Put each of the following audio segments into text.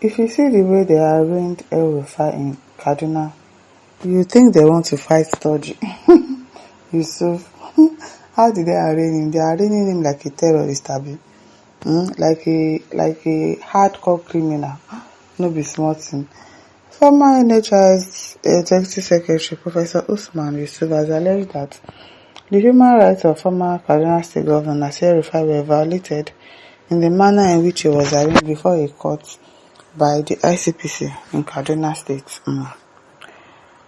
If you see the way they arraigned Elrufai in Kaduna, you think they want to fight Toji. Yusuf, how did they arraign him? They are arraigning him like a terrorist, abi. Like a hardcore criminal. No be small thing. Former NHS Executive Secretary Professor Usman Yusuf has alleged that the human rights of former Kaduna State Governor Nasir Rufai were violated in the manner in which he was arraigned before a court by the ICPC in Kaduna State.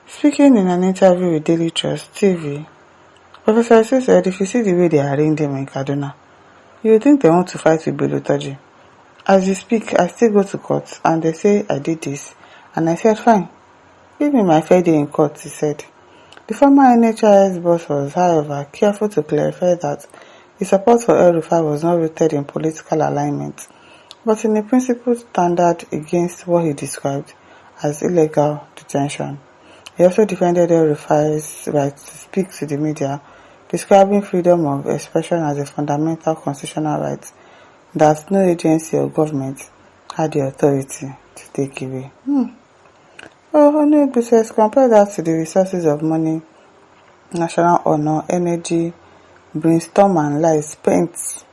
Speaking in an interview with Daily Trust TV, Professor Yusuf said if you see the way they arraigned him in Kaduna, you would think they want to fight with Bello Turji. As you speak, I still go to court and they say I did this. And I said, fine, give me my fair day in court, he said. The former NHIS boss was, however, careful to clarify that his support for Elrufai was not rooted in political alignment, but in a principled standard against what he described as illegal detention. He also defended Elrufai's right to speak to the media, describing freedom of expression as a fundamental constitutional right that no agency or government had the authority to take away. Honorable says, compare that to the resources of money, national honor, energy, brainstorm and life spent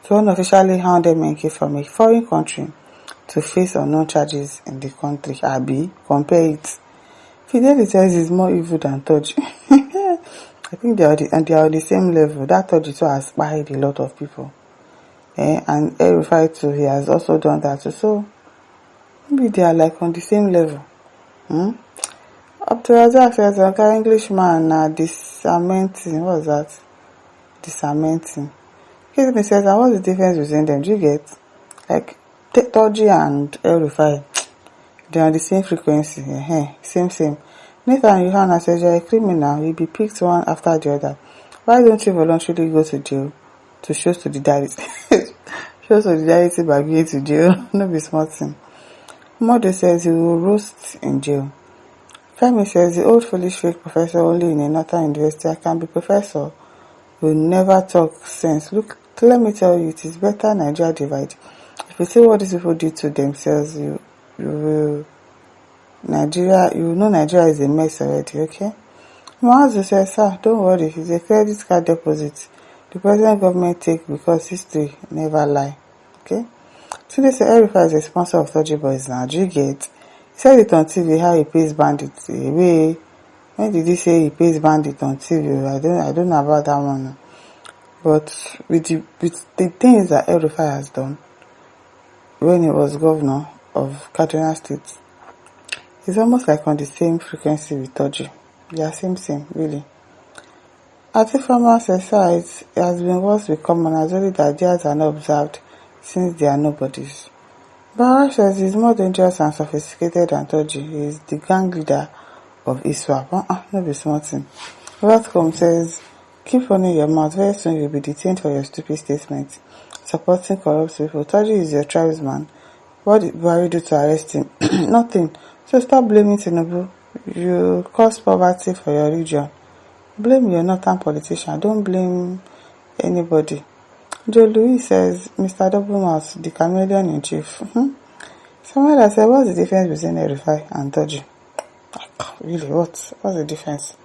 to unofficially hound MNK from a foreign country to face unknown charges in the country. Abi, compare it. Fidelity is more evil than Toji. I think they are on the same level. That Toji too has spied a lot of people. And Elrufai too, he has also done that too. So maybe they are like on the same level. Up to Razak says, an Englishman disamenting. What's that? Disamenting. He says, and what's the difference between them? Do you get? Like, Toji and Elrufai, they are on the same frequency. Same. Nathan Yohana says, you're a criminal. You'll be picked one after the other. Why don't you voluntarily go to jail to show solidarity? Show solidarity by going to jail. No be smart thing. Mother says he will roast in jail. Femi says the old foolish fake professor only in a northern university I can be professor will never talk sense. Look, let me tell you, it is better Nigeria divide. If you see what these people did to themselves, you will know Nigeria is a mess already, okay? Mahazu says, sir, don't worry, it's a credit card deposit the present government take because history never lie, okay? Today, Elrufai is a sponsor of Toji Boys now. Do you get? He said it on TV how he pays bandits. When did he say he pays bandits on TV? I don't know about that one. But with the things that Elrufai has done when he was governor of Kaduna State, it's almost like on the same frequency with Toji. They are same, really. At the former society, it has been worse with commoners, only that theirs are not observed since they are nobodies. Barra says he is more dangerous and sophisticated than Toji. He is the gang leader of ISWAP. No be small thing. Rothcom says, keep running your mouth. Very soon you'll be detained for your stupid statements. Supporting corrupt people. Toji is your tribesman. What did Buhari do to arrest him? Nothing. So stop blaming Tinubu. You cause poverty for your region. Blame your northern politician. Don't blame anybody. Joe Louis says, Mr. Doublemouth, the chameleon in chief. Someone said, what's the difference between Elrufai and Toji? Really, what's the difference?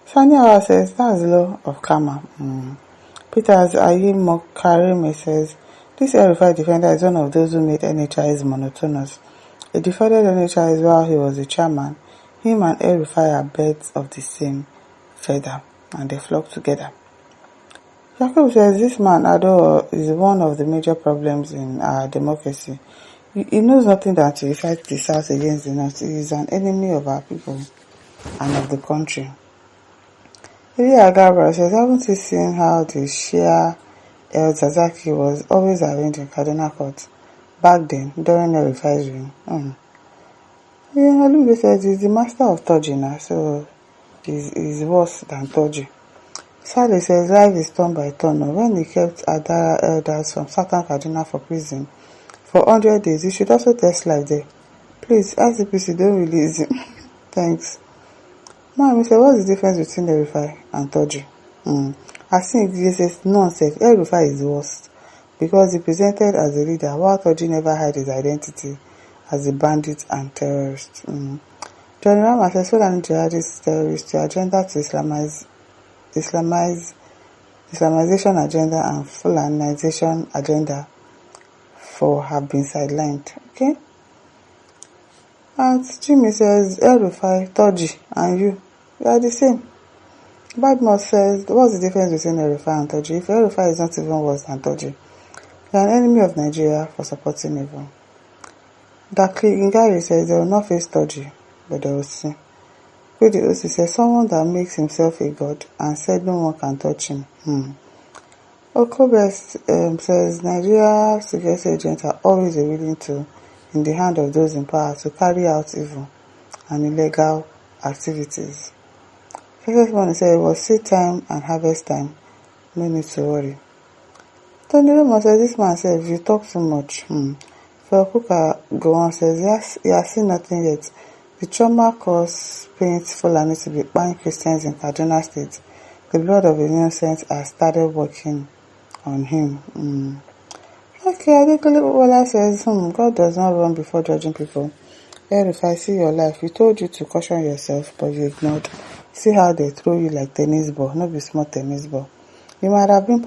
Sani Awa says, that's law of karma. Peters Ayim Mokareme says, this Elrufai defender is one of those who made NHIS monotonous. He defended NHIS while he was the chairman. Him and Elrufai are birds of the same feather, and they flock together. Jacob says, this man, Ado, is one of the major problems in our democracy. He knows nothing than to fight the South against the North. He is an enemy of our people and of the country. Ilya Agabra says, haven't you seen how the Shia El Zazaki was always arraigned in Kaduna Court back then, during the Elrufai's reign? Olumide says, he's the master of Toji now, so he's worse than Toji. Sally says, life is turn by turn. When he kept Adara elders from Southern Kaduna for prison for 100 days, he should also test life there. Please, ICPC, don't release him. Thanks. Mom, said, what's the difference between Elrufai and Toji? I think this says nonsense. Elrufai is worst because he presented as a leader while Toji never hid his identity as a bandit and terrorist. John Rama says Fulani jihadist terrorists, the agenda to Islamization agenda and Fulanization agenda have been sidelined. Okay? And Jimmy says Elrufai, Toji, and you are the same. Badmouth says, what's the difference between Elrufai and Toji? If Elrufai is not even worse than Toji, you are an enemy of Nigeria for supporting evil. Dakli Ngari says they will not face Toji, but they will see. Kudi Osi says someone that makes himself a god and said no one can touch him. Okobest says Nigeria security agents are always a willing tool in the hand of those in power to carry out evil and illegal activities. First one said it was seed time and harvest time. No need to worry. Tony Roma says this man says if you talk too much. Kuka go on says yes, he has seen nothing yet. The trauma caused pains Fulani to be buying Christians in Kaduna State. The blood of the innocent has started working on him. Okay, Adekule Uwola says, God does not run before judging people. If I see your life, we told you to caution yourself, but you ignored. See how they throw you like tennis ball, not be small tennis ball. You might have been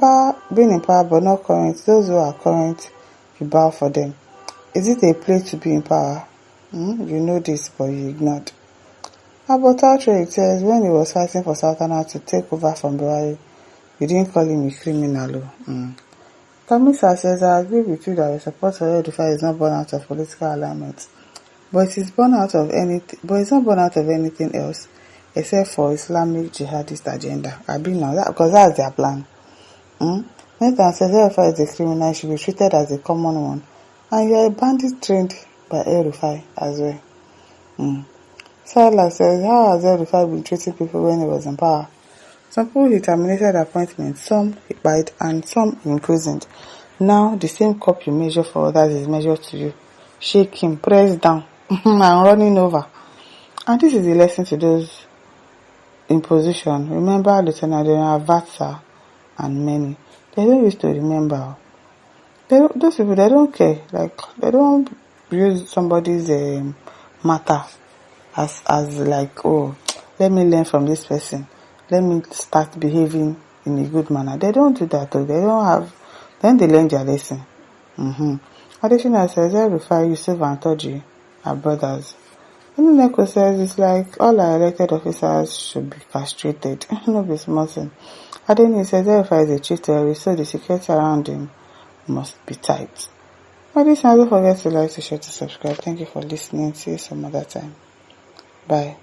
in power, but not current. Those who are current, you bow for them. Is it a play to be in power? You know this, but you ignored. About Outre, it says, when he was fighting for Sultana to take over from Buhari, you didn't call him a criminal. Kamisa says, I agree with you that the support for Elrufai is not born out of political alignment, but it is born out of anything. But it's not born out of anything else except for Islamic jihadist agenda. Because that's their plan. Nathan says Elrufai is a criminal, he should be treated as a common one, and you are a bandit trained by Elrufai as well. Salah says, how has Elrufai been treating people when he was in power? Some people he terminated appointments, some he died, and some he imprisoned. Now the same cup you measure for others is measured to you. Shake him, press down, and running over. And this is the lesson to those in position. Remember Lieutenant General Vatsa and many. They don't used to remember. Those people, they don't care. Like, they don't use somebody's matter as like, oh, let me learn from this person. Let me start behaving in a good manner. They don't do that. They don't have. Then they learn their lesson. Additional says, Elrufai, Yusuf, and Toji are brothers. Neko says it's like all our elected officers should be castrated. No be small thing. Adeni says Elrufai is a chief terrorist, so the security around him must be tight. But this time, don't forget to like, to share, to subscribe. Thank you for listening. See you some other time. Bye.